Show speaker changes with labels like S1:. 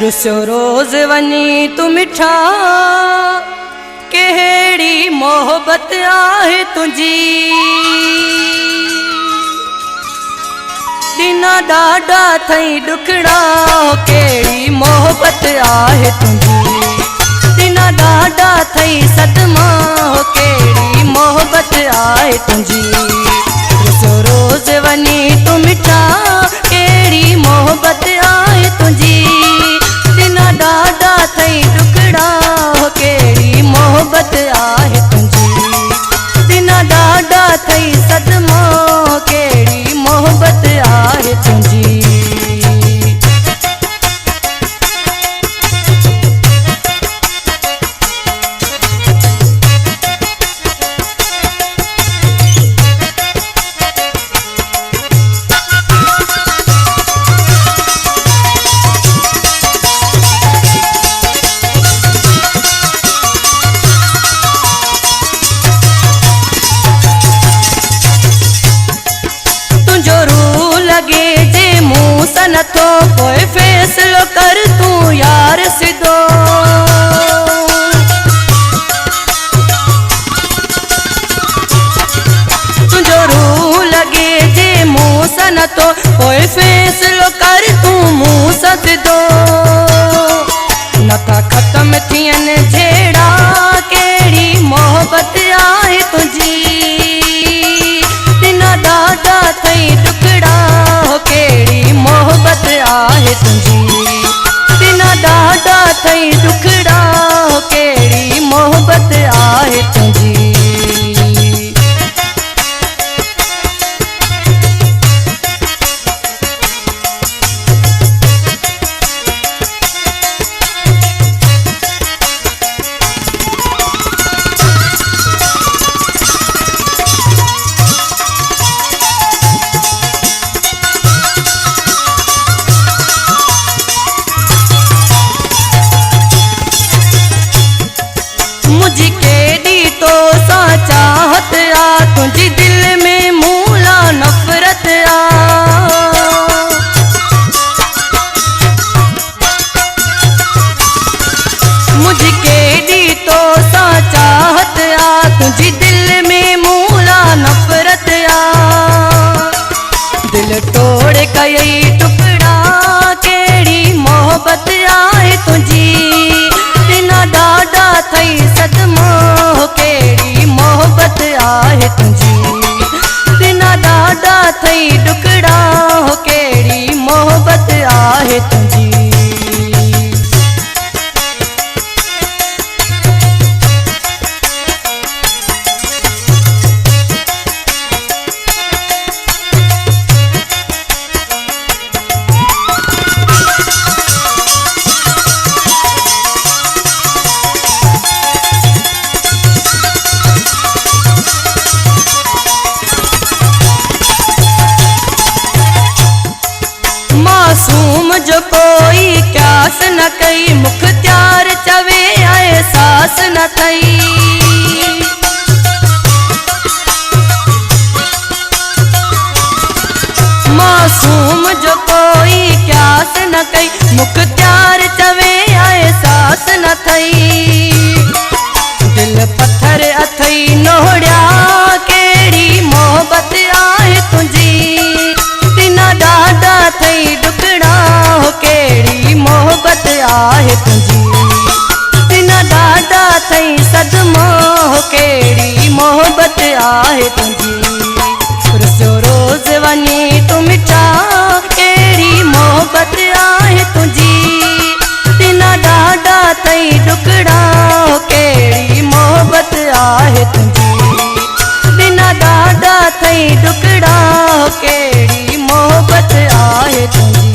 S1: रसियो रोज़ वनी तू मिठा कहिड़ी मोहबत आहे तुंहिंजी दिना ॾाढा थई ॾुखड़ा कहिड़ी मोहबत आहे तुंहिंजी दिना ॾाढा थई सदमा कहिड़ी मोहबत आहे तुंहिंजी रसियो रोज़ वनी तू मिठा कहिड़ी मोहबत आहे तुंहिंजी दिना ॾाढा थई ॾुखड़ा कहिड़ी मोहबत आहे तुंहिंजी दिना ॾाढा थई सदमा कहिड़ी मोहबत आहे तुंहिंजी लगे जे मुंह सा नथो कोई फैसलो कर तू यार सिधो तुझो रूह लगे जे मुंह सा नथो कोई फैसलो कर तू मुंह सा सिधो नथा खत्म थियन जेड़ा केड़ी मोहब्बत आहे तुझी दिना ॾाढा थई ॾुखड़ा कहिड़ी मोहबत आहे तुंहिंजी दिना ॾाढा थई ॾुखड़ा कहिड़ी मोहबत आहे तुंहिंजी मुझी केडी तो सा चाहत आ तुझी दिल में मूला नफरत आ मुझी केडी तो सा चाहत आ तुझी दिल में मूला नफरत आ दिल तोड़ कई टुकड़ा केड़ी मोहब्बत आहे तुझी दिना ॾाढा थई सदमा कहिड़ी मोहब्बत आहे तुंहिंजी दिना ॾाढा थई ॾुखड़ा कहिड़ी मोहब्बत आहे तुंहिंजी मासूम जो कोई क्यास न कई मुख्तियार चवे एहसास न थई मासूम जो कोई क्यास न कई मुख्तियार चवे एहसास न थई दिल पत्थर अथई नोड़िया केड़ी मोहब्बत आहे तुंहिंजी दिना ॾाढा थई ॾुखड़ा कहिड़ी मोहब्बत आहे तुंहिंजी दिना ॾाढा थई सदमा कहिड़ी मोहब्बत आहे तुंहिंजी रसियो रोज़ वनी तू मिठा कहिड़ी मोहब्बत आहे तुंहिंजी दिना ॾाढा थई ॾुखड़ा कहिड़ी मोहब्बत आहे तुंहिंजी दिना ॾाढा थई ॾुखड़ा कहिड़ी मोहब्बत आहे तुंहिंजी